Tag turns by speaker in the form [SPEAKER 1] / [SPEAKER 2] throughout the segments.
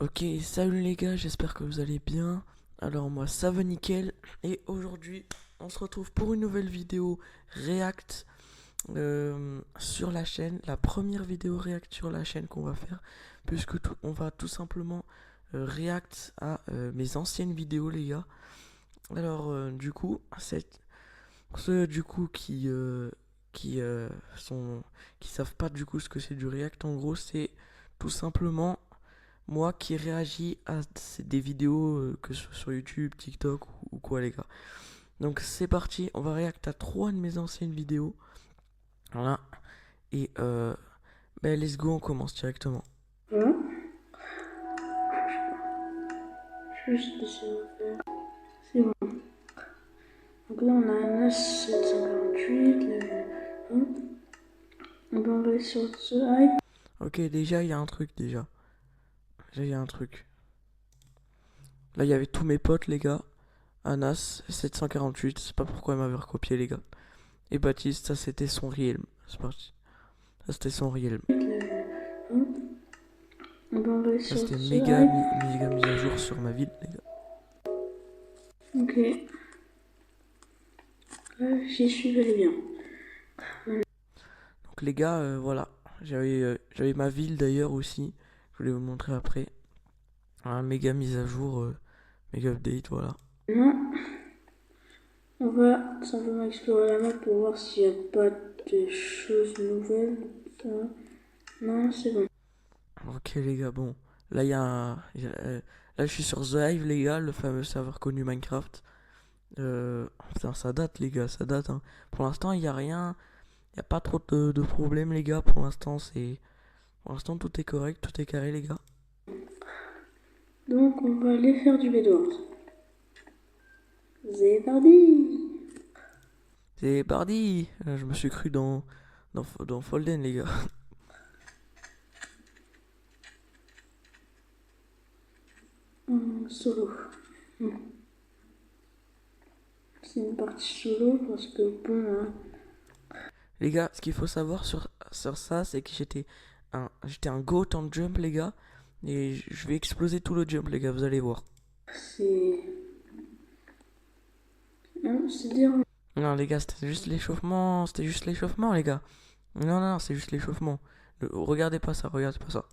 [SPEAKER 1] Ok, salut les gars, j'espère que vous allez bien. Alors moi ça va nickel et aujourd'hui on se retrouve pour une nouvelle vidéo React sur la chaîne. La première vidéo React sur la chaîne qu'on va faire puisque on va tout simplement React à mes anciennes vidéos les gars. Alors du coup, pour ceux du coup qui sont qui savent pas du coup ce que c'est du React, en gros c'est tout simplement moi qui réagis à des vidéos que ce soit sur YouTube, TikTok ou quoi les gars. Donc c'est parti, on va réacter à 3 de mes anciennes vidéos. Voilà. Et ben let's go, on commence directement.
[SPEAKER 2] Voilà. Juste laisser refaire. C'est bon. Donc là, on a un As 748, level 1. On va aller sur ce hype.
[SPEAKER 1] Ok, déjà il y a un truc déjà. Déjà il y a un truc. Là il y avait tous mes potes les gars. Anas 748, je sais pas pourquoi il m'avait recopié les gars. Et Baptiste, ça c'était son realm. C'est parti. Ça c'était son realm.
[SPEAKER 2] Level 1. On va aller
[SPEAKER 1] Ça
[SPEAKER 2] sur
[SPEAKER 1] c'était
[SPEAKER 2] ce
[SPEAKER 1] méga,
[SPEAKER 2] hype.
[SPEAKER 1] méga mise à jour sur ma ville les gars.
[SPEAKER 2] Ok. J'y suis bel et bien.
[SPEAKER 1] Donc les gars, voilà. J'avais ma ville d'ailleurs aussi. Je voulais vous montrer après. Un méga mise à jour, méga update, voilà.
[SPEAKER 2] Maintenant, on va simplement explorer la map pour voir s'il n'y a pas de choses nouvelles. Ça. Non, c'est bon.
[SPEAKER 1] Ok les gars, bon. Là il y a là je suis sur The Hive les gars, le fameux serveur connu Minecraft. Putain ça date les gars, ça date hein. Pour l'instant il y a rien, il y a pas trop de problèmes les gars. Pour l'instant pour l'instant tout est correct, tout est carré les gars.
[SPEAKER 2] Donc, on va aller faire du Bedwars. C'est parti.
[SPEAKER 1] C'est parti. Je me suis cru dans Folden les gars.
[SPEAKER 2] Solo. C'est une partie solo parce que bon, hein,
[SPEAKER 1] Les gars, ce qu'il faut savoir sur ça, c'est que j'étais un goat en jump, les gars. Et je vais exploser tout le jump, les gars, vous allez voir.
[SPEAKER 2] c'est. Non, c'est dire.
[SPEAKER 1] Non, les gars, c'était juste l'échauffement, les gars. Non, non, c'est juste l'échauffement. Regardez pas ça, regardez pas ça.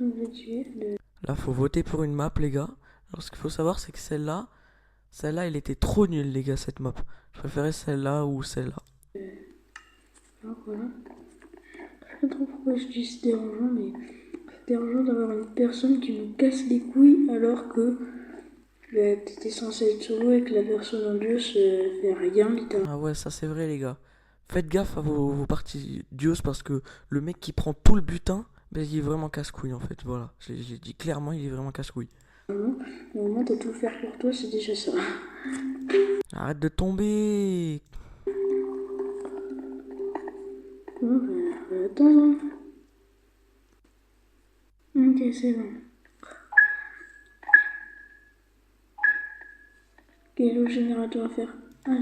[SPEAKER 2] Donc, je tuer le.
[SPEAKER 1] Là, faut voter pour une map, les gars. Alors, ce qu'il faut savoir, c'est que celle-là, elle était trop nulle, les gars, cette map. Je préférais celle-là ou celle-là.
[SPEAKER 2] Alors, voilà. Je sais pas trop pourquoi je dis c'est dérangeant, mais c'est dérangeant d'avoir une personne qui nous casse les couilles alors que t'étais censé être solo et que la personne en duo se fait rien, littéralement.
[SPEAKER 1] Ah ouais, ça c'est vrai, les gars. Faites gaffe à vos parties duos parce que le mec qui prend tout le butin, ben, il est vraiment casse-couille en fait. Voilà, j'ai dit clairement, il est vraiment casse-couille.
[SPEAKER 2] Au moins, t'as tout faire pour toi, c'est déjà ça.
[SPEAKER 1] Arrête de tomber.
[SPEAKER 2] Bon, ben, attends, hein. Ok, c'est bon. Quel autre générateur à faire? Ah,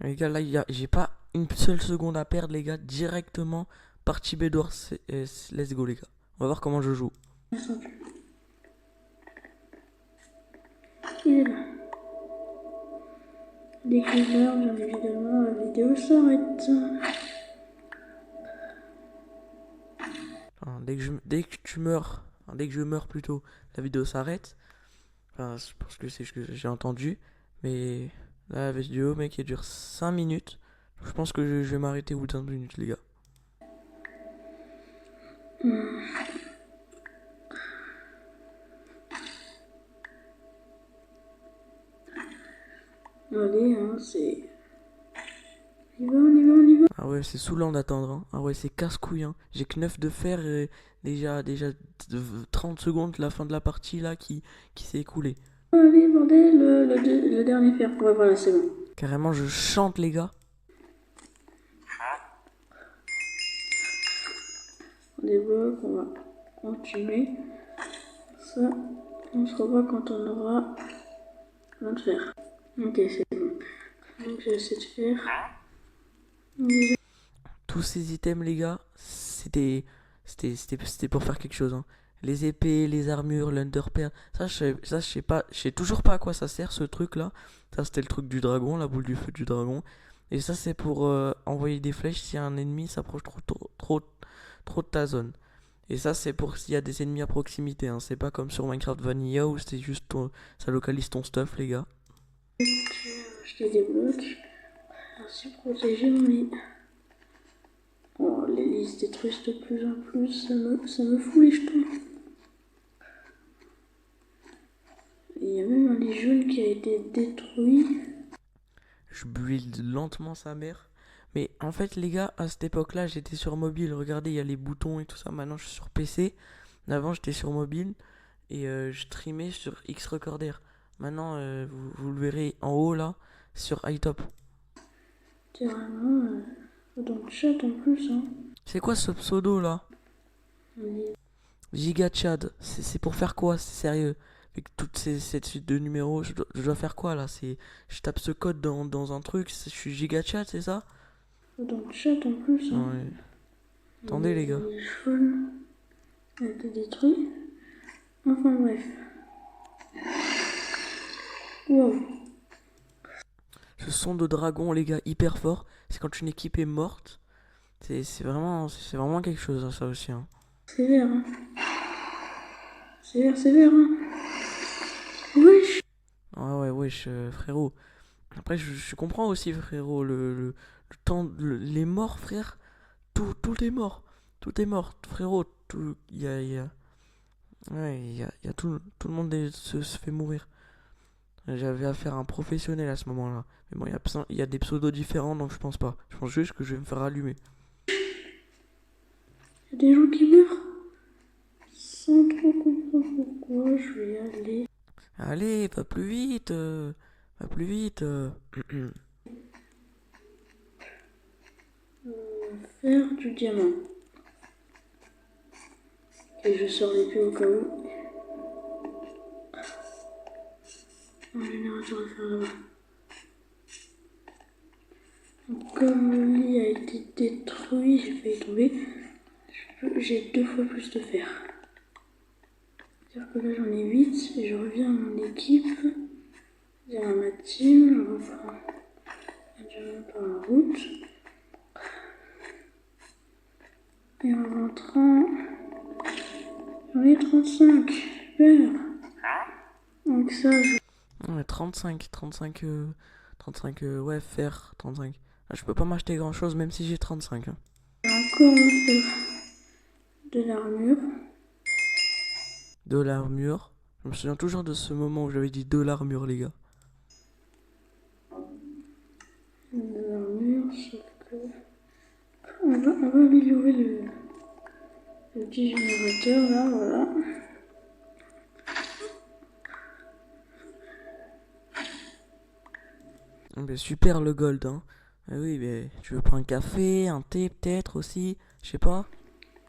[SPEAKER 1] Les gars, là, j'ai pas une seule seconde à perdre, les gars. Directement, partie Bedwars. Let's go, les gars. On va voir comment je joue.
[SPEAKER 2] j'en sens plus. Il est là. Dès que je meurs, bien évidemment, la vidéo s'arrête.
[SPEAKER 1] Enfin, dès que tu meurs, enfin, dès que je meurs plutôt, la vidéo s'arrête. Enfin, je pense que c'est ce que j'ai entendu. Mais là, la vidéo, mec, elle dure 5 minutes. Je pense que je vais m'arrêter au bout de 5 minutes, les gars.
[SPEAKER 2] Allez, hein, c'est. On y va, on y va, on y va.
[SPEAKER 1] Ah ouais, c'est saoulant d'attendre. Hein. Ah ouais, c'est casse-couille. Hein. J'ai que 9 de fer et déjà 30 secondes, la fin de la partie là qui s'est écoulée.
[SPEAKER 2] Allez, bordel, le dernier fer. Ouais, voilà, c'est bon.
[SPEAKER 1] Carrément, je chante, les gars.
[SPEAKER 2] On débloque, on va continuer. Ça, on se revoit quand on aura plein de fer. Ok, c'est bon. Donc j'ai assez de fer.
[SPEAKER 1] Tous ces items, les gars, C'était pour faire quelque chose, hein. Les épées, les armures, l'underpearl. Je sais pas. Je sais toujours pas à quoi ça sert ce truc là. Ça, c'était le truc du dragon, la boule du feu du dragon. Et ça, c'est pour envoyer des flèches si un ennemi s'approche trop de ta zone. Et ça, c'est pour s'il y a des ennemis à proximité, hein. C'est pas comme sur Minecraft Vanilla où c'est juste ça localise ton stuff, les gars.
[SPEAKER 2] J'ai acheté des blocs. Ainsi protéger mon lit. Oh, les lits se détruisent de plus en plus, ça me fout les jetons. Il y a même un lit jaune qui a été détruit.
[SPEAKER 1] Je build lentement sa mère. Mais en fait, les gars, à cette époque-là, j'étais sur mobile. Regardez, il y a les boutons et tout ça. Maintenant, je suis sur PC. Avant, j'étais sur mobile et je streamais sur X-Recorder. Maintenant, vous le verrez en haut là, sur iTop.
[SPEAKER 2] C'est vraiment dans le chat en plus. Hein.
[SPEAKER 1] C'est quoi ce pseudo là?
[SPEAKER 2] Mais
[SPEAKER 1] Giga Chad. C'est pour faire quoi? C'est sérieux? Avec cette suite de numéros, je dois faire quoi là? Je tape ce code dans un truc. Je suis Giga Chad, c'est ça?
[SPEAKER 2] dans le chat en plus. Hein.
[SPEAKER 1] Ouais. Attendez les gars.
[SPEAKER 2] Les jaune a été détruit. Enfin bref. Wow.
[SPEAKER 1] Ce son de dragon, les gars, hyper fort. C'est quand une équipe est morte. C'est vraiment quelque chose, hein, ça aussi. Hein.
[SPEAKER 2] Sévère. Hein. Sévère. Hein. Wesh.
[SPEAKER 1] Ouais, wesh, frérot. Après, je comprends aussi, frérot, le temps, les morts, frère. Tout est mort. Tout est mort, frérot. Ouais, il y a tout le monde se fait mourir. J'avais affaire à un professionnel à ce moment-là. Mais bon, il y a des pseudos différents, donc je pense pas. Je pense juste que je vais me faire allumer.
[SPEAKER 2] Il y a des gens qui meurent. Sans trop comprendre pourquoi, je vais y aller.
[SPEAKER 1] Allez, pas plus vite. Pas plus vite.
[SPEAKER 2] Faire du diamant. Et je sors l'épée au cas où. Un générateur à faire là-bas. Comme le lit a été détruit, j'ai failli tomber. J'ai 2 fois plus de fer. C'est-à-dire que là j'en ai 8 et je reviens à mon équipe. Dire à ma team, je reprends un diamant par la route. Et en rentrant, j'en ai 35. Super. Donc ça,
[SPEAKER 1] Ouais, 35, ouais, faire 35. Ah, je peux pas m'acheter grand chose même si j'ai 35. Hein.
[SPEAKER 2] je vais encore me faire de l'armure.
[SPEAKER 1] De l'armure. Je me souviens toujours de ce moment où j'avais dit de l'armure, les gars.
[SPEAKER 2] De l'armure, sauf que... On va améliorer le petit générateur là, voilà.
[SPEAKER 1] Mais super le gold, hein. Ah oui, mais tu veux prendre un café, un thé peut-être aussi, je sais pas.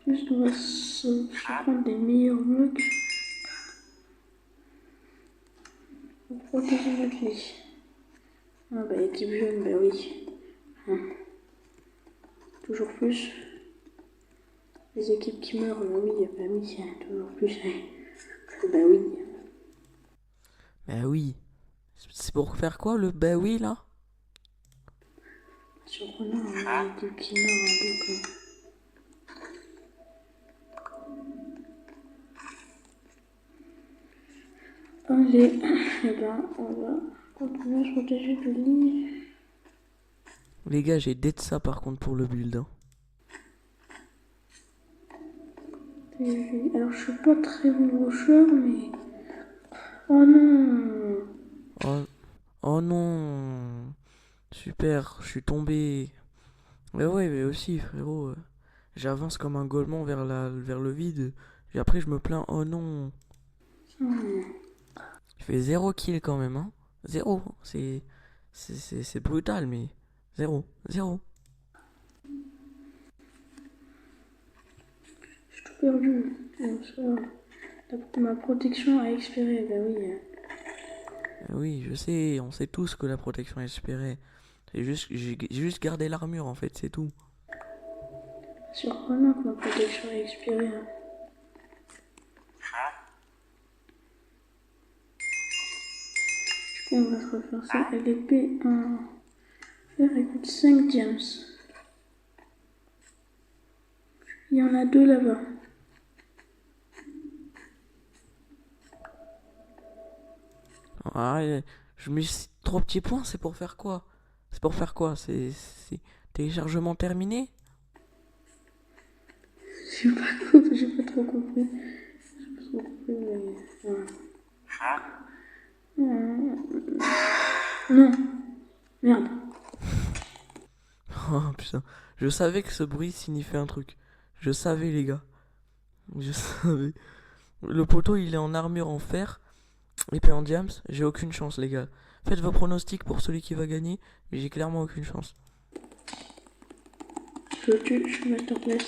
[SPEAKER 2] Juste on va se prendre des meilleurs blocs pour protéger notre lit. Ah bah équipe jaune, bah oui. Toujours plus. Les équipes qui meurent, bah oui, toujours plus. Bah oui.
[SPEAKER 1] Bah oui. C'est pour faire quoi le bah oui là?
[SPEAKER 2] Surprenant, hein, les équipes qui meurent en boucle. Allez, eh ben, on va continuer à se protéger du lit.
[SPEAKER 1] Les gars, j'ai dead ça par contre pour le build. Hein.
[SPEAKER 2] Alors, je suis pas très bon rocheur, mais... Oh non!
[SPEAKER 1] Oh non. Super, je suis tombé. Mais ouais, mais aussi frérot. J'avance comme un golemon vers le vide. Et après je me plains, oh non. Je fais 0 kill quand même, hein. 0. C'est brutal, mais 0. 0.
[SPEAKER 2] J'ai tout perdu. Ma protection a expiré, bah oui.
[SPEAKER 1] Oui, je sais, on sait tous que la protection est espérée. J'ai juste gardé l'armure en fait, c'est tout.
[SPEAKER 2] Surprenant que ma protection est expirée. Hein. On va se refaire ça. LP en fer, elle coûte 5 diams. Il y en a 2 là-bas.
[SPEAKER 1] Ah, je mets 3 petits points, c'est pour faire quoi? C'est pour faire quoi? C'est téléchargement terminé?
[SPEAKER 2] J'ai pas trop compris. J'ai pas trop compris, mais voilà. Non. Merde.
[SPEAKER 1] Oh putain, je savais que ce bruit signifiait un truc. Je savais les gars. Je savais. Le poteau il est en armure en fer, épée en diams, j'ai aucune chance les gars. Faites vos pronostics pour celui qui va gagner, mais j'ai clairement aucune chance.
[SPEAKER 2] Je tue, je suis masterclass.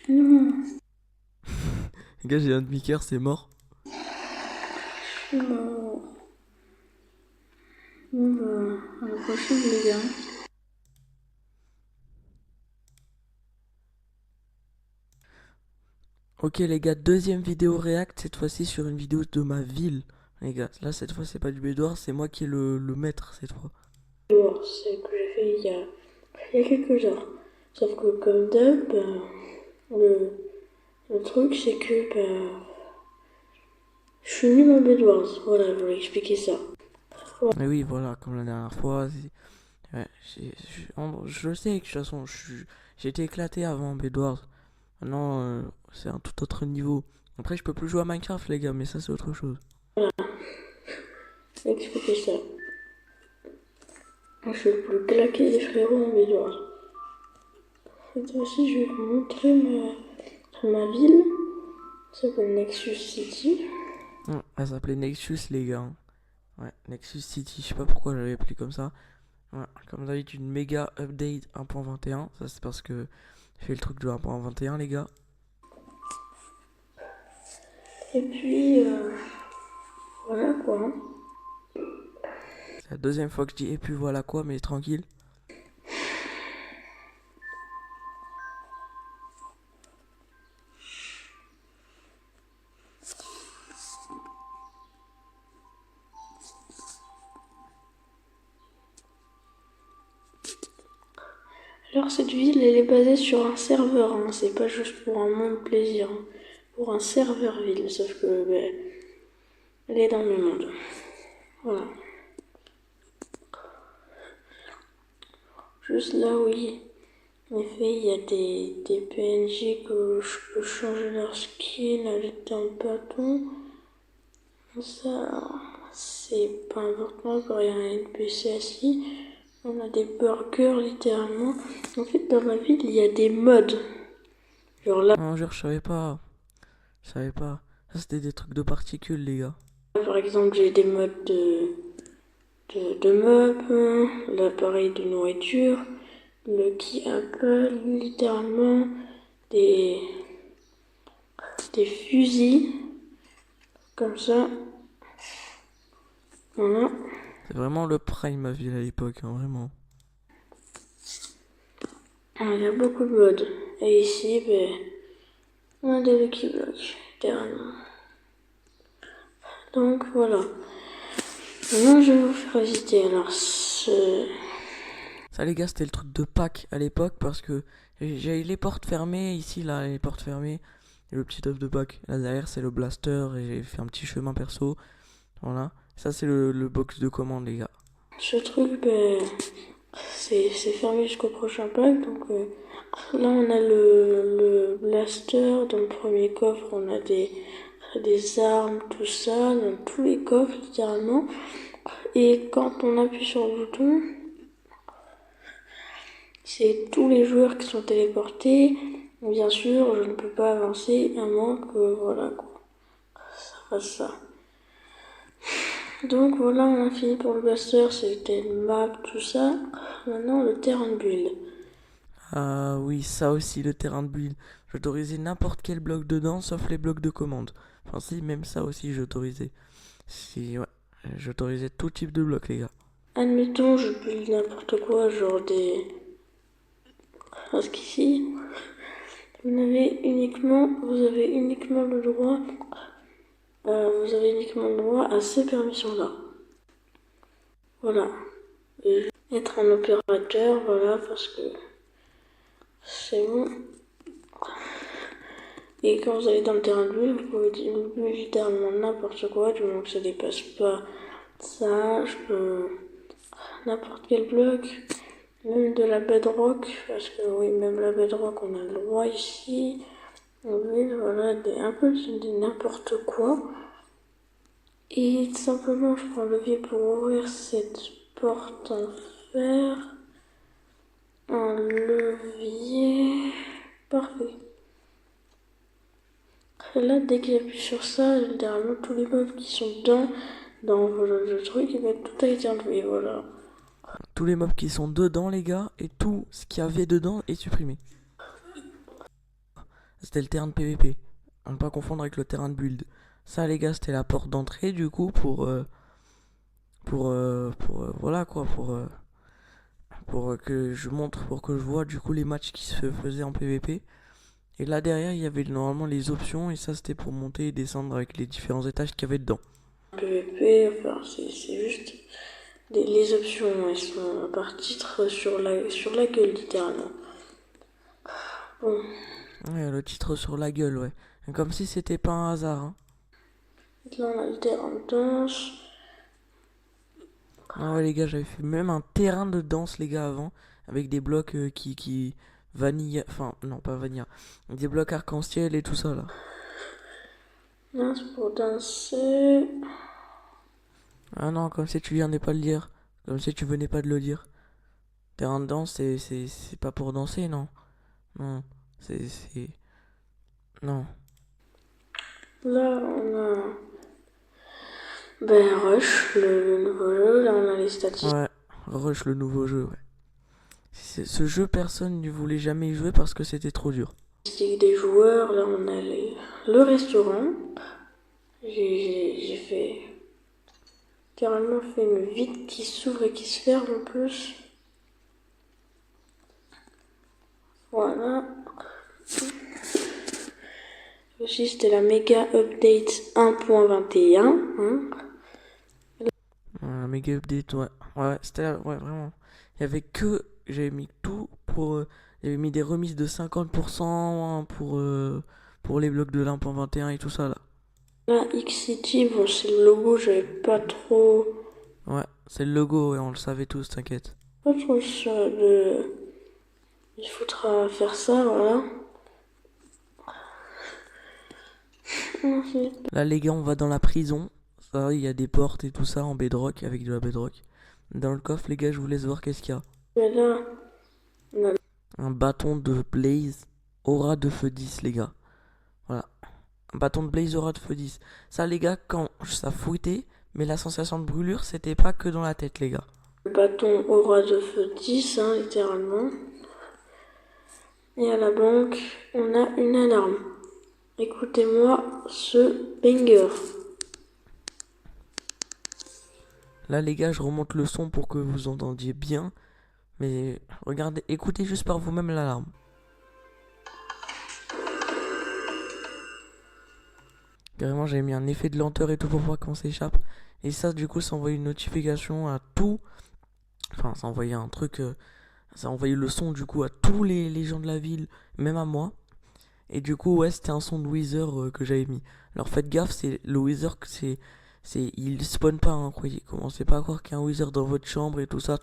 [SPEAKER 2] Non.
[SPEAKER 1] Les gars, j'ai un demi-cœur, c'est mort.
[SPEAKER 2] Je suis mort. Bon bah, à la prochaine les gars.
[SPEAKER 1] Ok les gars, deuxième vidéo react, cette fois-ci sur une vidéo de ma ville. Les gars, là cette fois c'est pas du bédouard, c'est moi qui est le maître cette fois.
[SPEAKER 2] C'est que j'ai fait il y a quelques heures. Sauf que comme d'hab, le truc c'est que je suis nul en Bedwars. Voilà, je voulais expliquer ça.
[SPEAKER 1] Mais oui, voilà, comme la dernière fois. Ouais, je le sais, de toute façon, j'ai été éclaté avant Bedwars. Maintenant, c'est un tout autre niveau. Après, je peux plus jouer à Minecraft, les gars, mais ça, c'est autre chose.
[SPEAKER 2] Voilà, je vais expliquer ça. Je suis le plus claqué des frérots en Bedwars. Cette fois-ci, je vais vous montrer ma ville. Ça s'appelle Nexus City.
[SPEAKER 1] Elle s'appelait Nexus, les gars. Ouais, Nexus City, je sais pas pourquoi j'avais appelé comme ça. Ouais, comme d'habitude, une méga update 1.21. Ça, c'est parce que j'ai fait le truc de 1.21, les gars.
[SPEAKER 2] Et puis, voilà quoi.
[SPEAKER 1] C'est la deuxième fois que je dis et puis voilà quoi, mais tranquille.
[SPEAKER 2] Alors cette ville, elle est basée sur un serveur, hein. C'est pas juste pour un monde plaisir, hein. Pour un serveur ville, sauf que elle est dans le monde. Voilà. Juste là, oui. En effet, il y a des PNJ que je peux changer leur skin avec un bâton. Ça, c'est pas important quand il y a un NPC assis. On a des burgers littéralement. En fait, dans ma ville, il y a des mods. Genre là,
[SPEAKER 1] Non, je savais pas. Je savais pas. Ça, c'était des trucs de particules, les gars.
[SPEAKER 2] par exemple, j'ai des mods de meubles, l'appareil de nourriture, le key apple, littéralement des fusils comme ça. Voilà.
[SPEAKER 1] C'est vraiment le prime, ma ville à l'époque, hein, vraiment.
[SPEAKER 2] Il y a beaucoup de mods. Et ici, on a des Lucky Blocks, littéralement. Donc voilà. Maintenant, je vais vous faire visiter. Alors,
[SPEAKER 1] Ça, les gars, c'était le truc de Pâques à l'époque parce que j'ai les portes fermées. Ici, là, les portes fermées. Et le petit œuf de Pâques. Là, derrière, c'est le blaster. Et j'ai fait un petit chemin perso. Voilà. Ça, c'est le box de commande, les gars.
[SPEAKER 2] ce truc, c'est fermé jusqu'au prochain pack. Donc là, on a le blaster. Dans le premier coffre, on a des armes, tout ça. Dans tous les coffres, littéralement. Et quand on appuie sur le bouton, c'est tous les joueurs qui sont téléportés. Bien sûr, je ne peux pas avancer à moins que, voilà, quoi, ça fasse ça. Donc voilà, on a fini pour le blaster, c'était une map, tout ça. Maintenant, le terrain de build.
[SPEAKER 1] Ah oui, ça aussi, le terrain de build. J'autorisais n'importe quel bloc dedans, sauf les blocs de commande. Enfin si, même ça aussi, j'autorisais. Si, ouais. J'autorisais tout type de blocs, les gars.
[SPEAKER 2] Admettons, je build n'importe quoi, genre Parce qu'ici, vous avez uniquement le droit, à ces permissions-là. Voilà. Et être un opérateur, voilà, parce que c'est bon. Et quand vous allez dans le terrain de bulle, vous pouvez dire littéralement n'importe quoi, du moment que ça dépasse pas ça, je peux n'importe quel bloc, même de la bedrock, parce que oui, même la bedrock, on a le droit ici. Oui, voilà, un peu de n'importe quoi. Et tout simplement, je prends le levier pour ouvrir cette porte en fer. Un levier. Parfait. Et là, dès qu'il appuie sur ça, littéralement, tous les meubles qui sont dans le truc, ils mettent tout a été enlevé, voilà.
[SPEAKER 1] Tous les mobs qui sont dedans, les gars, et tout ce qu'il y avait dedans est supprimé. C'était le terrain de PVP. À ne pas confondre avec le terrain de build. Ça, les gars, c'était la porte d'entrée, du coup, voilà quoi, pour que je montre, pour que je vois, du coup, les matchs qui se faisaient en PVP. Et là, derrière, il y avait normalement les options, et ça, c'était pour monter et descendre avec les différents étages qu'il y avait dedans.
[SPEAKER 2] PVP, enfin, c'est juste. Les options, elles sont par titre sur la gueule, littéralement. Bon.
[SPEAKER 1] Ouais, le titre sur la gueule, ouais. Comme si c'était pas un hasard, hein.
[SPEAKER 2] Là, on a le terrain de danse.
[SPEAKER 1] Ah ouais, les gars, j'avais fait même un terrain de danse, les gars, avant, avec des blocs qui vanilla, enfin, non, pas vanilla, des blocs arc-en-ciel et tout ça, là.
[SPEAKER 2] Là, c'est pour danser.
[SPEAKER 1] Ah non, comme si tu viens de pas le dire, comme si tu venais pas de le dire. Terrain de danse, c'est pas pour danser, non. Non, c'est... Non.
[SPEAKER 2] Là, on a Rush, le nouveau jeu. Là, on a les statistiques.
[SPEAKER 1] Ouais, Rush, le nouveau jeu, ouais. Ce jeu, personne ne voulait jamais y jouer parce que c'était trop dur.
[SPEAKER 2] Des joueurs. Là, on a le restaurant. J'ai fait littéralement fait une vitre qui s'ouvre et qui se ferme en plus. Voilà. Aussi, c'était la méga update 1.21. Hein.
[SPEAKER 1] Méga update, ouais. Ouais, c'était... Ouais, vraiment. Il y avait que... J'avais mis tout pour... J'avais mis des remises de 50% pour les blocs de l'1.21 et tout ça, là.
[SPEAKER 2] Là, X-City, bon, c'est le logo, j'avais pas trop...
[SPEAKER 1] Ouais, c'est le logo, et on le savait tous, t'inquiète.
[SPEAKER 2] Pas trop sûr de... Il faudra faire ça, voilà.
[SPEAKER 1] Là, les gars, on va dans la prison. Ça, il y a des portes et tout ça en bedrock, avec de la bedrock. Dans le coffre, les gars, je vous laisse voir qu'est-ce qu'il y a.
[SPEAKER 2] Mais là, on a...
[SPEAKER 1] Un bâton de Blaze, aura de feu 10, les gars. Voilà. Un bâton de Blaze, aura de feu 10. Ça, les gars, quand ça fouettait, mais la sensation de brûlure, c'était pas que dans la tête, les gars.
[SPEAKER 2] Le bâton aura de feu 10, hein, littéralement. Et à la banque, on a une alarme. Écoutez-moi ce banger.
[SPEAKER 1] Là, les gars, je remonte le son pour que vous entendiez bien. Mais regardez, écoutez juste par vous-même l'alarme. Carrément, j'avais mis un effet de lenteur et tout pour voir qu'on s'échappe. Et ça, du coup, ça envoyait une notification à tout. Enfin, ça envoyait un truc. Ça envoyait le son, du coup, à tous les gens de la ville, même à moi. Et du coup, ouais, c'était un son de Wither que j'avais mis. Alors faites gaffe, c'est le Wither, il spawn pas, hein, croyez. Commencez pas à croire qu'il y a un Wither dans votre chambre et tout ça.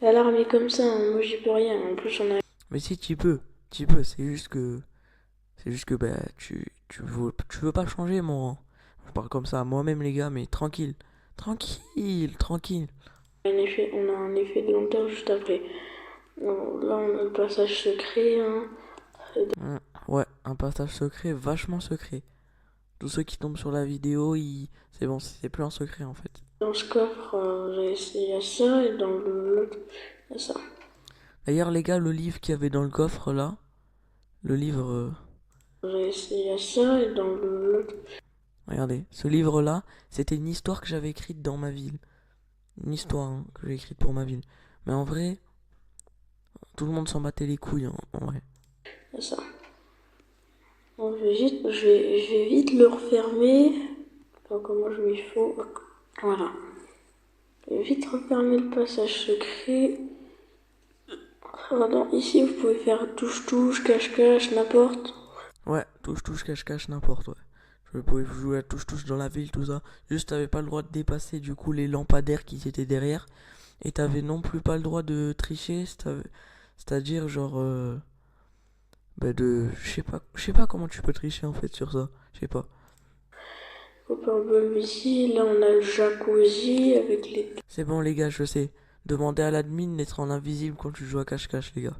[SPEAKER 2] L'alarme est comme ça, hein, moi j'y peux rien. En plus, on a...
[SPEAKER 1] Mais si, tu peux, c'est juste que... bah, tu veux pas changer, mon... Je parle comme ça à moi-même, les gars, mais tranquille. Tranquille.
[SPEAKER 2] on a un effet de lenteur juste après. Donc, là, on a le passage secret, hein.
[SPEAKER 1] Ouais, un passage secret, vachement secret. Tous ceux qui tombent sur la vidéo, c'est bon, c'est plus un secret en fait.
[SPEAKER 2] Dans ce coffre, il y a ça, et dans l'autre, il y a ça.
[SPEAKER 1] D'ailleurs, les gars, le livre qu'il y avait dans le coffre là, le livre.
[SPEAKER 2] Il y a ça, et dans l'autre.
[SPEAKER 1] Regardez, ce livre là, c'était une histoire que j'avais écrite dans ma ville. une histoire hein, que j'ai écrite pour ma ville. Mais en vrai, tout le monde s'en battait les couilles en vrai.
[SPEAKER 2] C'est ça. Bon, je vais vite le refermer. Donc, comment je m'y faut. Voilà. Je vais vite refermer le passage secret. Pardon, ici vous pouvez faire touche-touche, cache-cache, n'importe.
[SPEAKER 1] Ouais, touche-touche, cache-cache, n'importe, ouais. Je pouvais jouer à touche-touche dans la ville, tout ça. Juste, t'avais pas le droit de dépasser du coup les lampadaires qui étaient derrière. Et t'avais non plus pas le droit de tricher, c'est-à-dire genre bah je sais pas comment tu peux tricher en fait sur ça, je sais pas.
[SPEAKER 2] Copperball ici, là on a le jacuzzi avec les...
[SPEAKER 1] C'est bon les gars, je sais. Demandez à l'admin d'être en invisible quand tu joues à cache-cache les gars.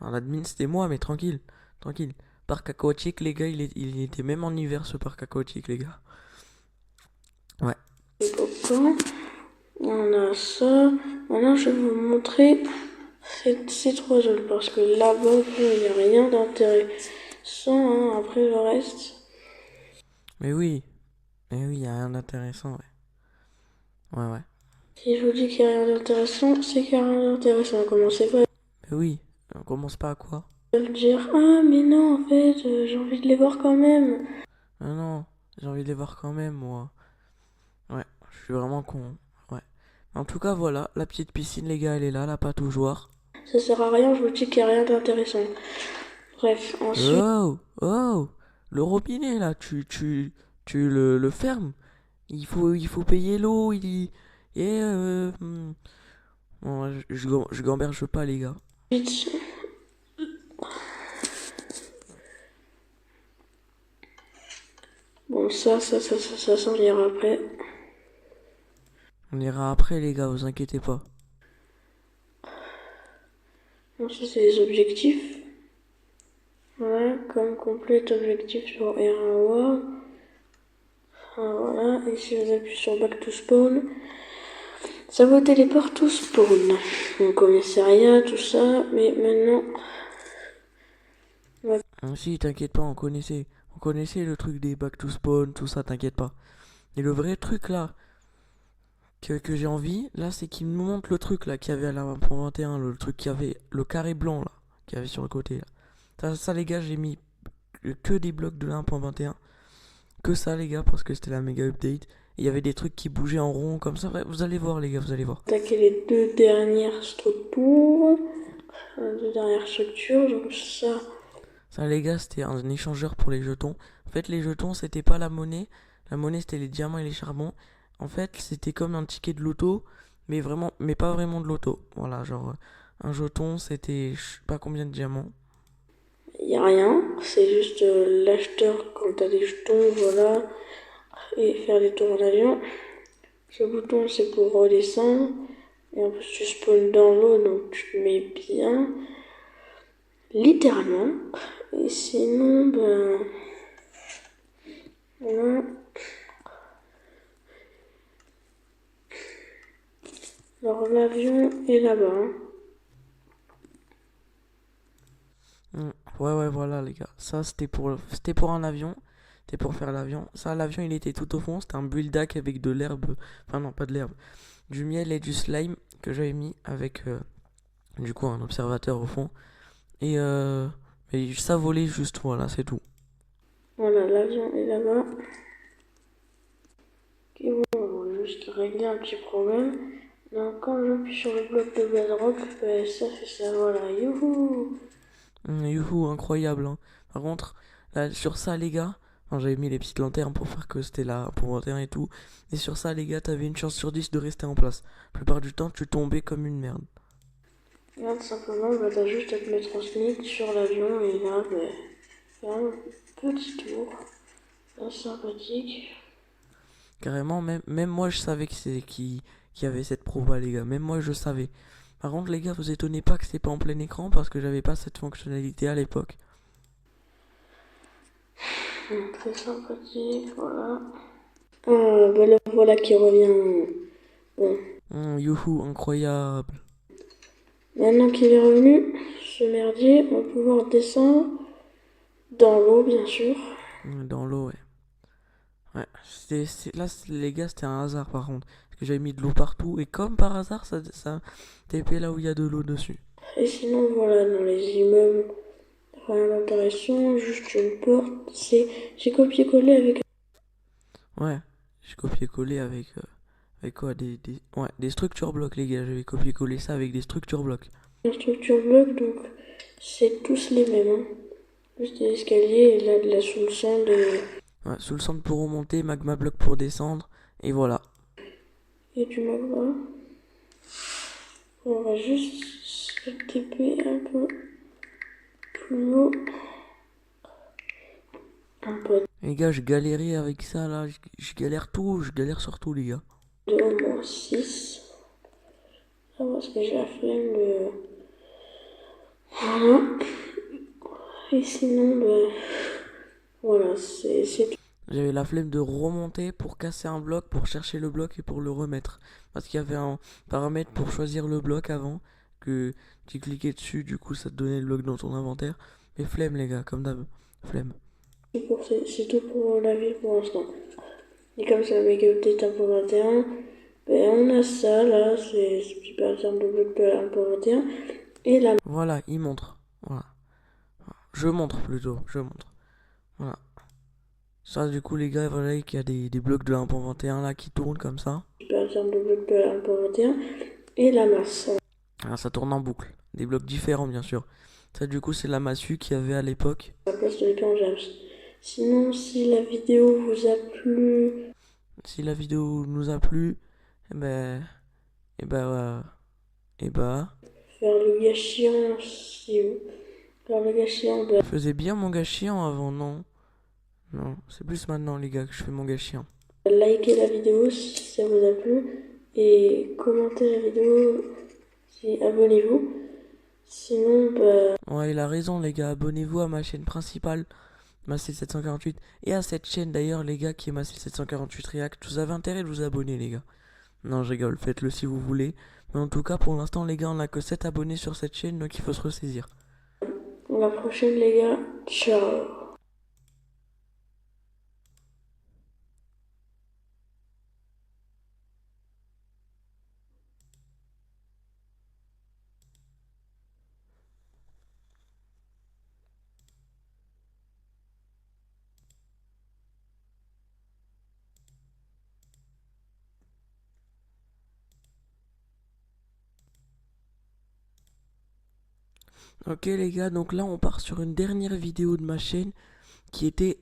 [SPEAKER 1] Alors l'admin c'était moi mais tranquille, tranquille. Parc aquatique les gars, il était même en hiver ce parc aquatique les gars. Ouais.
[SPEAKER 2] les copains. On a ça. Maintenant je vais vous montrer ces trois zones parce que là-bas il n'y a rien d'intéressant hein. Après le reste.
[SPEAKER 1] Mais oui, y a rien d'intéressant ouais. Ouais.
[SPEAKER 2] Si je vous dis qu'il n'y a rien d'intéressant, c'est qu'il n'y a rien d'intéressant. Commencez pas
[SPEAKER 1] Mais oui, on commence pas à quoi?
[SPEAKER 2] à me dire ah mais non en fait j'ai envie de les voir quand même.
[SPEAKER 1] Ah non, j'ai envie de les voir quand même moi. Ouais, je suis vraiment con. Ouais. En tout cas, voilà, la petite piscine, les gars, elle est là, la pâte aux joueurs.
[SPEAKER 2] Ça sert à rien, je vous dis qu'il n'y a rien d'intéressant. Bref, ensuite.
[SPEAKER 1] Oh, oh, le robinet là, tu le fermes. Il faut payer l'eau, et bon, je gamberge pas, les gars.
[SPEAKER 2] Bon, ça s'en ira après.
[SPEAKER 1] On ira après, les gars, vous inquiétez pas.
[SPEAKER 2] Ensuite, c'est les objectifs. Voilà, comme complète objectif sur R1 voilà, et si vous appuyez sur Back to Spawn, ça vous téléporte au spawn. Donc, commissariat, tout ça, mais maintenant. Ouais.
[SPEAKER 1] Si, t'inquiète pas, on connaissait le truc des back to spawn, tout ça, t'inquiète pas. Et le vrai truc là, que j'ai envie, là, c'est qu'il nous montre le truc là qu'il y avait à la 1.21, le truc qui avait le carré blanc là, qu'il y avait sur le côté là. Ça les gars, j'ai mis que des blocs de la 1.21. Que ça les gars, parce que c'était la méga update. Il y avait des trucs qui bougeaient en rond comme ça. Bref, vous allez voir les gars, vous allez voir.
[SPEAKER 2] Attaquer les deux dernières structures. Les deux dernières structures, donc ça.
[SPEAKER 1] Ça les gars, c'était un échangeur pour les jetons. En fait, les jetons, c'était pas la monnaie. La monnaie, c'était les diamants et les charbons. En fait, c'était comme un ticket de loto, mais pas vraiment de loto. Voilà, genre un jeton, c'était je sais pas combien de diamants.
[SPEAKER 2] Il n'y a rien, c'est juste l'acheteur quand tu as des jetons, voilà, et faire des tours en avion. Ce bouton c'est pour redescendre, et en plus tu spawns dans l'eau donc tu te mets bien, littéralement. Et sinon, ben voilà. Alors l'avion est là-bas. Hein.
[SPEAKER 1] Ouais, voilà les gars. Ça, c'était pour un avion. C'était pour faire l'avion. Ça, l'avion, il était tout au fond. C'était un buildac avec de l'herbe. Enfin, non, pas de l'herbe. Du miel et du slime que j'avais mis avec, du coup, un observateur au fond. Et ça volait juste, voilà, c'est tout.
[SPEAKER 2] Voilà, l'avion est là-bas. Et bon, on va juste régler un petit problème. Donc quand j'appuie sur le bloc de bedrock, ben, ça fait ça, voilà, youhou!
[SPEAKER 1] Youhou, incroyable. Hein. Par contre, là, sur ça, les gars, enfin, j'avais mis les petites lanternes pour faire que c'était là pour 21 et tout. Et sur ça, les gars, t'avais une chance sur 10 de rester en place. La plupart du temps, tu tombais comme une merde.
[SPEAKER 2] Regarde, simplement, bah, t'as juste à te mettre en sneak sur l'avion et là, bah, faire un petit tour. Là, sympathique.
[SPEAKER 1] Carrément, même moi, je savais qu'il y avait cette proba, les gars. Même moi, je savais. Par contre, les gars, vous étonnez pas que c'est pas en plein écran parce que j'avais pas cette fonctionnalité à l'époque.
[SPEAKER 2] Très sympathique, voilà. Ah, bah, le voilà qui revient. Bon.
[SPEAKER 1] Youhou, incroyable.
[SPEAKER 2] Maintenant qu'il est revenu, ce merdier, on va pouvoir descendre dans l'eau, bien sûr.
[SPEAKER 1] Dans l'eau, ouais. Ouais, là, les gars, c'était un hasard par contre. Parce que j'avais mis de l'eau partout. Et comme par hasard, ça TP là où il y a de l'eau dessus.
[SPEAKER 2] Et sinon, voilà, dans les immeubles, rien d'intéressant, juste une porte. J'ai copié-collé avec
[SPEAKER 1] Ouais, j'ai copié-collé avec quoi ouais, des structures blocs, les gars. J'avais copié-collé ça avec des structures blocs.
[SPEAKER 2] une structure bloc, donc c'est tous les mêmes. Hein. Juste des escaliers et là de la sous-le-sang de...
[SPEAKER 1] Ouais, sous le centre pour remonter, magma bloc pour descendre. Et voilà.
[SPEAKER 2] Et du magma. On va juste se TP un peu plus haut. Un peu
[SPEAKER 1] Les gars, je galérais avec ça là. Je galère tout, je galère sur tout, les gars.
[SPEAKER 2] de au moins 6. Ah, parce que j'ai la flemme de... Voilà. Et sinon, bah... Voilà, c'est tout.
[SPEAKER 1] J'avais la flemme de remonter pour casser un bloc, pour chercher le bloc et pour le remettre. Parce qu'il y avait un paramètre pour choisir le bloc avant, que tu cliquais dessus, du coup ça te donnait le bloc dans ton inventaire. Mais flemme les gars, comme d'hab. Flemme.
[SPEAKER 2] C'est tout pour la vie pour l'instant. Et comme c'est un méga update 1.21, ben on a ça là, c'est ce petit pattern de bloc de 1.21. Et là,
[SPEAKER 1] Voilà, il montre. Voilà. Je montre plutôt, je montre. Voilà. Ça du coup les gars, voilà qu'il y a des blocs de 1.21 là qui tournent comme ça.
[SPEAKER 2] pattern de bloc de 1.21 et la masse.
[SPEAKER 1] Ah, ça tourne en boucle. Des blocs différents bien sûr. Ça du coup c'est la massue qu'il y avait à l'époque.
[SPEAKER 2] À la place de l'épée en James. Sinon, si la vidéo vous a plu,
[SPEAKER 1] Si la vidéo nous a plu, eh ben... Et bah... Et bah...
[SPEAKER 2] faire le gâchis, si vous faire le gâchis, ben,
[SPEAKER 1] Je faisais bien mon gars chiant avant, non? Non, c'est plus maintenant les gars que je fais mon gars chiant.
[SPEAKER 2] likez la vidéo si ça vous a plu et commentez la vidéo si abonnez-vous. Sinon, bah,
[SPEAKER 1] Ouais, il a raison les gars, abonnez-vous à ma chaîne principale, Massel748, et à cette chaîne d'ailleurs les gars qui est Massel748 React. Vous avez intérêt de vous abonner les gars. Non, je rigole, faites-le si vous voulez. Mais en tout cas, pour l'instant les gars, on a que 7 abonnés sur cette chaîne, donc il faut se ressaisir.
[SPEAKER 2] à la prochaine les gars. Ciao.
[SPEAKER 1] Ok les gars, donc là on part sur une dernière vidéo de ma chaîne qui était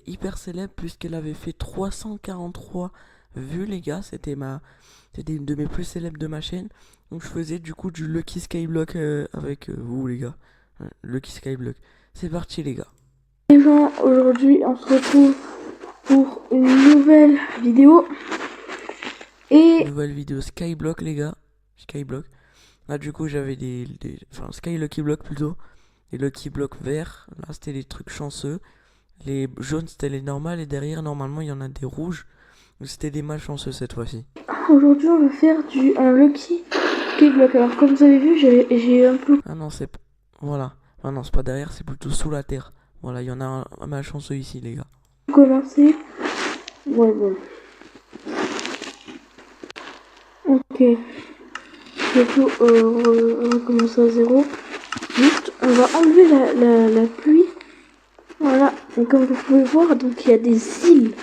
[SPEAKER 1] hyper célèbre puisqu'elle avait fait 343 vues les gars. C'était une de mes plus célèbres de ma chaîne. Donc je faisais du coup du Lucky Skyblock avec vous les gars. Lucky Skyblock. C'est parti les gars.
[SPEAKER 2] Les gens, aujourd'hui on se retrouve pour une nouvelle vidéo. Et
[SPEAKER 1] Nouvelle vidéo Skyblock les gars. Skyblock. Là du coup j'avais enfin Sky Lucky Block plutôt. Les Lucky Block verts. Là c'était les trucs chanceux. Les jaunes c'était les normales et derrière normalement il y en a des rouges. Donc c'était des malchanceux cette fois-ci.
[SPEAKER 2] aujourd'hui on va faire un Lucky Skyblock. Alors comme vous avez vu, j'ai un peu...
[SPEAKER 1] Ah non c'est... Voilà. Ah non c'est pas derrière, c'est plutôt sous la terre. Voilà, il y en a un malchanceux ici les gars.
[SPEAKER 2] commencé. Ouais bon. Ok. Bientôt on va commencer à zéro. Juste on va enlever la pluie. Voilà. Et comme vous pouvez voir, donc il y a des îles.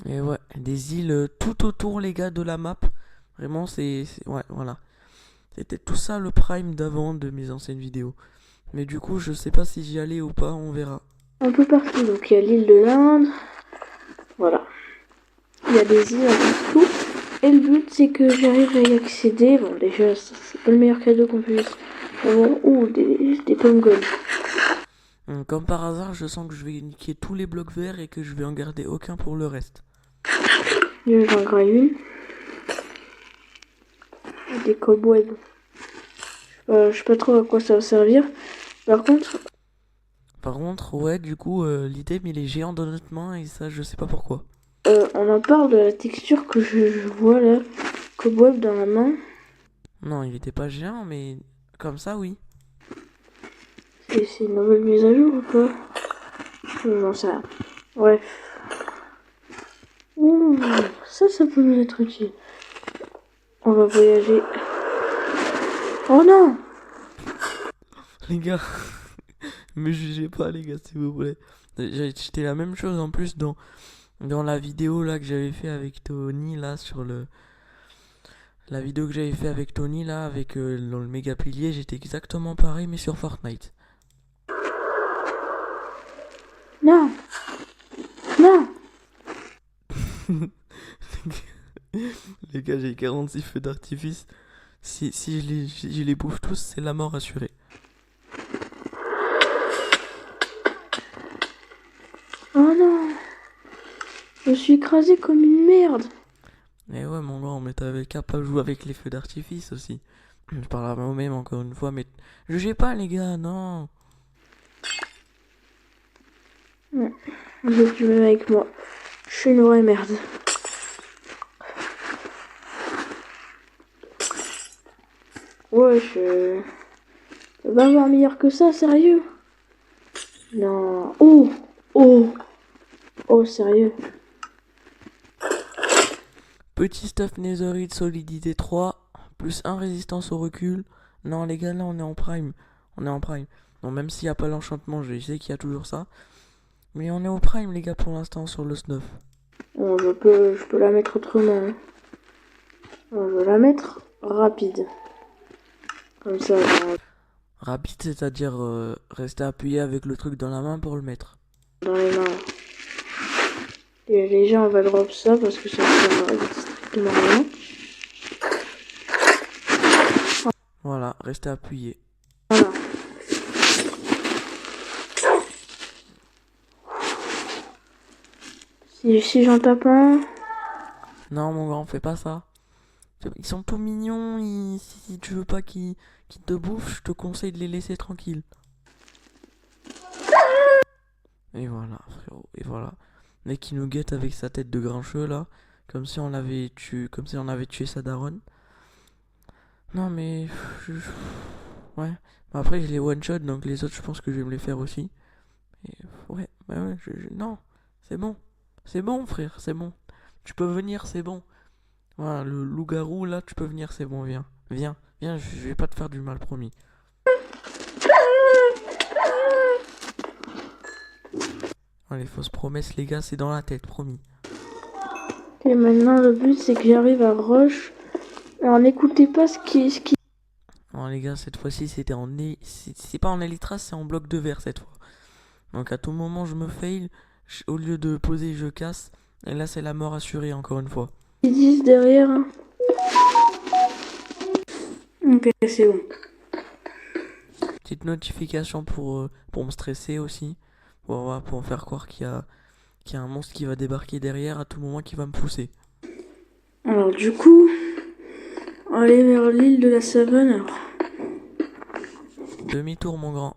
[SPEAKER 1] Et ouais, des îles tout autour les gars de la map. Vraiment ouais voilà. C'était tout ça le prime d'avant de mes anciennes vidéos. Mais du coup je sais pas si j'y allais ou pas, on verra.
[SPEAKER 2] Un peu partout. Donc il y a l'île de l'Inde. Voilà. Il y a des îles un peu partout. Et le but c'est que j'arrive à y accéder. Bon déjà c'est pas le meilleur cadeau qu'on puisse avoir. Ou des pommes gold.
[SPEAKER 1] Comme par hasard, je sens que je vais niquer tous les blocs verts et que je vais en garder aucun pour le reste.
[SPEAKER 2] J'en graille une. Des cobwebs. Je sais pas trop à quoi ça va servir.
[SPEAKER 1] Par contre, ouais, du coup, l'item il est géant dans notre main et ça, je sais pas pourquoi.
[SPEAKER 2] On en parle de la texture que je vois là. Cobweb dans la main.
[SPEAKER 1] Non, il était pas géant, mais comme ça, oui.
[SPEAKER 2] C'est une nouvelle mise à jour ou pas? J'en sais rien. Bref. Ça peut nous être utile. On va voyager. Oh non!
[SPEAKER 1] Les gars, me jugez pas les gars s'il vous plaît. J'étais la même chose en plus dans la vidéo là que j'avais fait avec Tony là sur le... La vidéo que j'avais fait avec Tony là, avec dans le méga pilier, j'étais exactement pareil mais sur Fortnite.
[SPEAKER 2] Non! Non!
[SPEAKER 1] Les gars, j'ai 46 feux d'artifice. Si je les bouffe tous, c'est la mort assurée.
[SPEAKER 2] Oh non! Je suis écrasé comme une merde!
[SPEAKER 1] Eh ouais, mon grand, mais t'avais qu'à pas jouer avec les feux d'artifice aussi. Je parle à moi-même encore une fois, mais jugez pas les gars, non.
[SPEAKER 2] Je suis même avec moi. Je suis une vraie merde. Ouais, je peux pas avoir meilleur que ça, sérieux? Non. Oh! Oh! Oh, sérieux?
[SPEAKER 1] Petit stuff netherite solidité 3, plus 1 résistance au recul. Non les gars, là on est en prime. On est en prime. Non, même s'il n'y a pas l'enchantement, je sais qu'il y a toujours ça. Mais on est au prime les gars pour l'instant sur le snuff.
[SPEAKER 2] Bon, je peux la mettre autrement. Hein. Bon, je vais la mettre rapide. Comme ça,
[SPEAKER 1] Rapide, c'est-à-dire rester appuyé avec le truc dans la main pour le mettre.
[SPEAKER 2] dans les mains. Et les gens, on va drop ça parce que ça sert strictement à rien.
[SPEAKER 1] Voilà, rester appuyé.
[SPEAKER 2] Voilà. Si j'en tape un...
[SPEAKER 1] Non mon grand, fais pas ça. Ils sont tout mignons, si tu veux pas qu'ils te bouffent, je te conseille de les laisser tranquilles. Et voilà, frérot, et voilà. Mec qui nous guette avec sa tête de grincheux là, comme si on avait tué sa daronne. Non mais... ouais. Bah, après je les one shot, donc les autres je pense que je vais me les faire aussi. Et ouais, bah ouais, non, c'est bon. C'est bon frère, c'est bon. Tu peux venir, c'est bon. Voilà, le loup-garou là, tu peux venir, c'est bon, viens. Viens, je vais pas te faire du mal, promis. Les fausses promesses, les gars, c'est dans la tête, promis.
[SPEAKER 2] Et maintenant, le but, c'est que j'arrive à rush. Alors, n'écoutez pas ce qui...
[SPEAKER 1] Non, les gars, cette fois-ci, c'était c'est pas en Elytra, c'est en bloc de verre cette fois. Donc à tout moment, je me fail. Au lieu de poser, je casse. Et là, c'est la mort assurée, encore une fois.
[SPEAKER 2] Ils disent derrière. Ok, c'est bon.
[SPEAKER 1] Petite notification pour me stresser aussi. Pour me faire croire qu'il y a un monstre qui va débarquer derrière à tout moment qui va me pousser.
[SPEAKER 2] Alors, du coup, on va aller vers l'île de la savane. Alors.
[SPEAKER 1] Demi-tour, mon grand.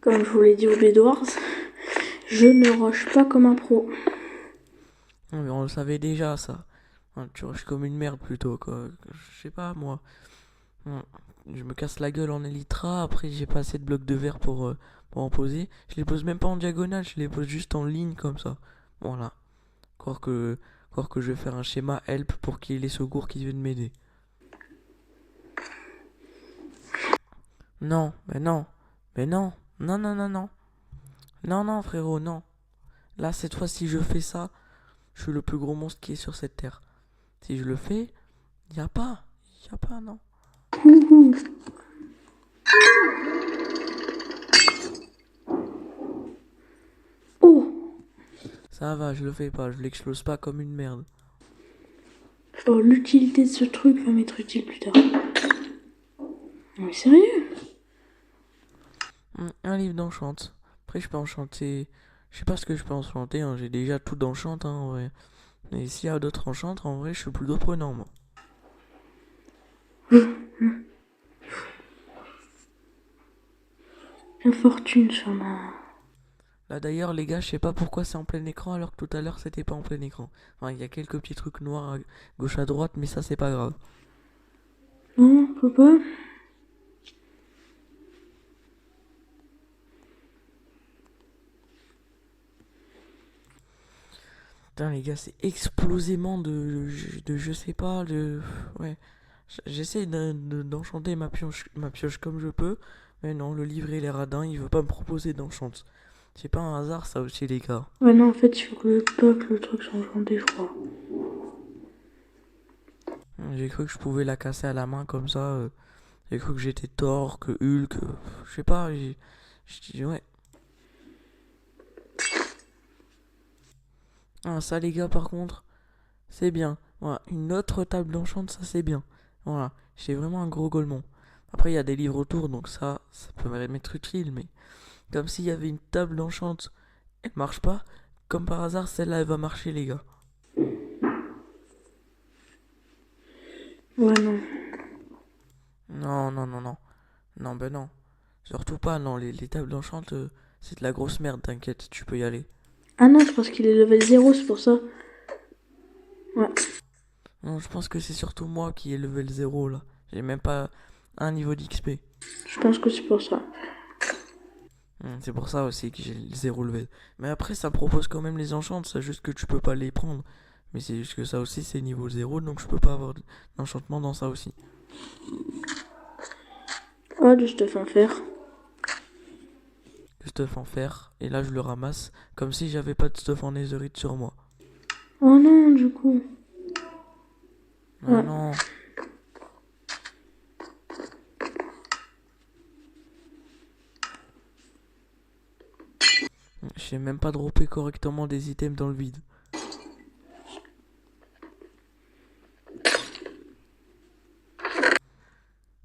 [SPEAKER 2] Comme je vous l'ai dit au Bedwars, je ne rush pas comme un pro.
[SPEAKER 1] Non, mais on le savait déjà, ça. Tu rushes comme une merde plutôt, quoi. Je sais pas, moi. Je me casse la gueule en Elytra, après j'ai pas assez de blocs de verre pour en poser. Je les pose même pas en diagonale, je les pose juste en ligne comme ça. Voilà. Croire que, croire que je vais faire un schéma help pour qu'il y ait les secours qui viennent m'aider. Non, mais non. Mais non. Non, non, non, non. Non, non, frérot, non. Là, cette fois, si je fais ça, je suis le plus gros monstre qui est sur cette terre. Si je le fais, y a pas. Y a pas, non.
[SPEAKER 2] Oh,
[SPEAKER 1] Ça va, je le fais pas, je l'explose pas comme une merde.
[SPEAKER 2] oh, l'utilité de ce truc va m'être utile plus tard. Non mais sérieux?
[SPEAKER 1] Un livre d'enchante. Après, je peux enchanter. Je sais pas ce que je peux enchanter, hein. J'ai déjà tout d'enchante, hein, en vrai. Mais s'il y a d'autres enchantes, en vrai, je suis plutôt prenant, moi.
[SPEAKER 2] La fortune sur ma...
[SPEAKER 1] Là, d'ailleurs, les gars, je sais pas pourquoi c'est en plein écran alors que tout à l'heure, c'était pas en plein écran. Enfin, il y a quelques petits trucs noirs à gauche à droite, mais ça, c'est pas grave.
[SPEAKER 2] Non, faut pas.
[SPEAKER 1] Putain, les gars, c'est explosément de je sais pas, ouais. J'essaie d'enchanter ma pioche comme je peux, mais non, le livre il est radin, il veut pas me proposer d'enchante. C'est pas un hasard ça aussi, les gars.
[SPEAKER 2] Ouais, non, en fait, il faut que le truc soit enchanté, je crois.
[SPEAKER 1] J'ai cru que je pouvais la casser à la main comme ça. J'ai cru que j'étais Thor, que Hulk, je sais pas, ouais. Ah, ça, les gars, par contre, c'est bien. Voilà, une autre table d'enchante, ça c'est bien. Voilà, j'ai vraiment un gros golemon. Après, il y a des livres autour, donc ça peut m'être utile, mais comme s'il y avait une table d'enchante, elle marche pas. Comme par hasard, celle-là, elle va marcher, les gars.
[SPEAKER 2] Ouais, non.
[SPEAKER 1] Non, non, non, non. Non, ben non. Surtout pas, non, les tables d'enchante, c'est de la grosse merde, t'inquiète, tu peux y aller.
[SPEAKER 2] Ah non, c'est parce qu'il est level 0, c'est pour ça. Ouais.
[SPEAKER 1] Non, je pense que c'est surtout moi qui ai level 0 là. J'ai même pas un niveau d'XP.
[SPEAKER 2] Je pense que c'est pour ça.
[SPEAKER 1] C'est pour ça aussi que j'ai le 0 level. Mais après, ça propose quand même les enchantes, c'est juste que tu peux pas les prendre. Mais c'est juste que ça aussi, c'est niveau 0, donc je peux pas avoir d'enchantement dans ça aussi.
[SPEAKER 2] Oh, du stuff en fer.
[SPEAKER 1] Le stuff en fer, et là je le ramasse, comme si j'avais pas de stuff en netherite sur moi.
[SPEAKER 2] Oh non, du coup.
[SPEAKER 1] Ah
[SPEAKER 2] Ouais.
[SPEAKER 1] non. Je sais même pas dropper correctement des items dans le vide.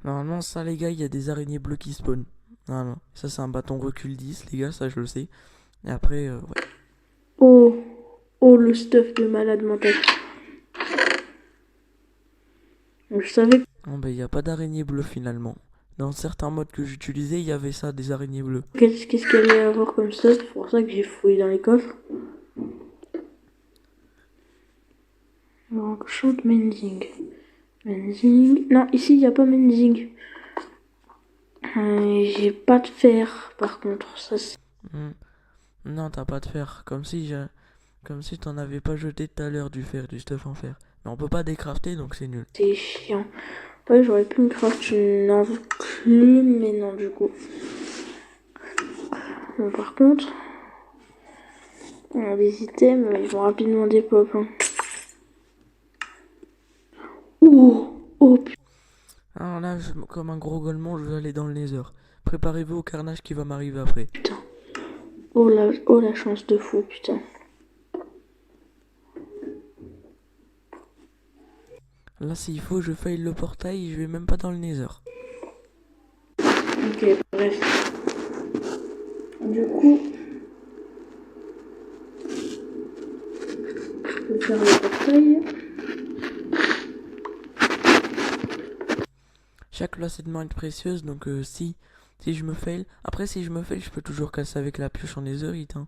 [SPEAKER 1] Normalement, ça, les gars, il y a des araignées bleues qui spawnent. Voilà. Ça, c'est un bâton recul 10, les gars, ça, je le sais. Et après, ouais.
[SPEAKER 2] Oh. Oh, le stuff de malade mental. Je savais.
[SPEAKER 1] Bon, ben, il n'y a pas d'araignées bleues finalement. Dans certains modes que j'utilisais, il y avait ça, des araignées bleues.
[SPEAKER 2] Qu'est-ce qu'il allait y avoir comme ça? C'est pour ça que j'ai fouillé dans les coffres. Donc, chante mending. Mending. Non, ici, il n'y a pas mending. J'ai pas de fer, par contre. Ça, c'est
[SPEAKER 1] Non, t'as pas de fer. Comme si t'en avais pas jeté tout à l'heure du fer, du stuff en fer. Mais on peut pas décrafter, donc c'est nul.
[SPEAKER 2] chiant. Ouais, j'aurais pu me craft une enclume, mais non, du coup. Bon, par contre, les items, ils vont rapidement dépop. Hein. Oh, putain.
[SPEAKER 1] Alors là, comme un gros golemon, je vais aller dans le nether. Préparez-vous au carnage qui va m'arriver après.
[SPEAKER 2] Oh, la chance de fou, putain.
[SPEAKER 1] Là, s'il faut, je faille le portail, je vais même pas dans le nether.
[SPEAKER 2] Ok, bref. Du coup, je vais faire le portail.
[SPEAKER 1] Chaque loi, c'est de est précieuse, donc si je me fail... Après, si je me fail, je peux toujours casser avec la pioche en netherite, hein.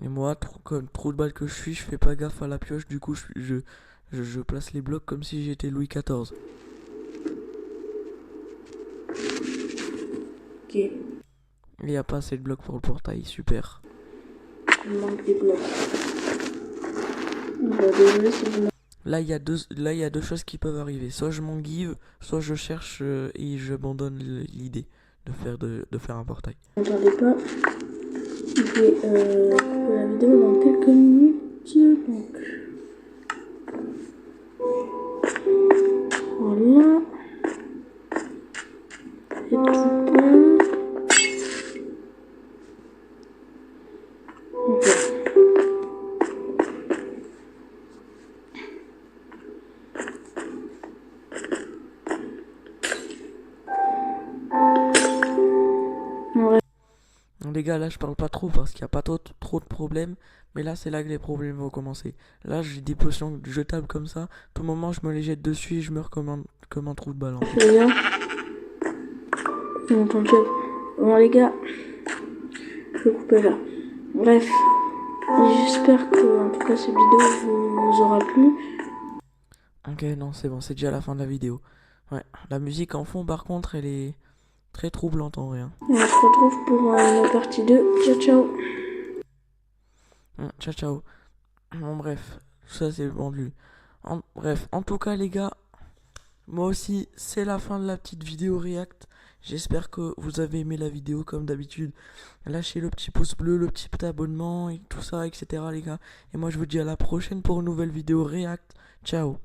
[SPEAKER 1] Mais moi, comme trop de balles que je suis, je fais pas gaffe à la pioche, du coup, je place les blocs comme si j'étais Louis XIV.
[SPEAKER 2] Ok,
[SPEAKER 1] Il n'y a pas assez de blocs pour le portail, super.
[SPEAKER 2] il manque des blocs. Désolé si je
[SPEAKER 1] Là, il y a deux choses qui peuvent arriver. Soit je m'en give, soit je cherche et j'abandonne l'idée de faire un portail.
[SPEAKER 2] m'entendais pas. Je vais couper la vidéo dans quelques minutes. Donc, voilà. C'est tout bon. Ok. Ouais.
[SPEAKER 1] Les gars, là, je parle pas trop parce qu'il n'y a pas trop de problèmes. Mais là, c'est là que les problèmes vont commencer. Là, j'ai des potions jetables comme ça. Tout moment, je me les jette dessus et je meurs comme un trou de balle. En fait.
[SPEAKER 2] Les gars, mon ton job. Bon les gars, je vais couper là. Bref, j'espère que en tout cas cette vidéo vous aura plu.
[SPEAKER 1] Ok, non, c'est bon, c'est déjà la fin de la vidéo. Ouais, la musique en fond, par contre, elle est Très troublante en vrai. Hein.
[SPEAKER 2] Et on se retrouve pour la partie 2. Ciao, ciao.
[SPEAKER 1] Ciao, ciao. Bon, bref, ça c'est vendu. Bref, en tout cas, les gars, moi aussi, c'est la fin de la petite vidéo React. J'espère que vous avez aimé la vidéo comme d'habitude. Lâchez le petit pouce bleu, le petit abonnement et tout ça, etc. les gars. Et moi, je vous dis à la prochaine pour une nouvelle vidéo React. Ciao.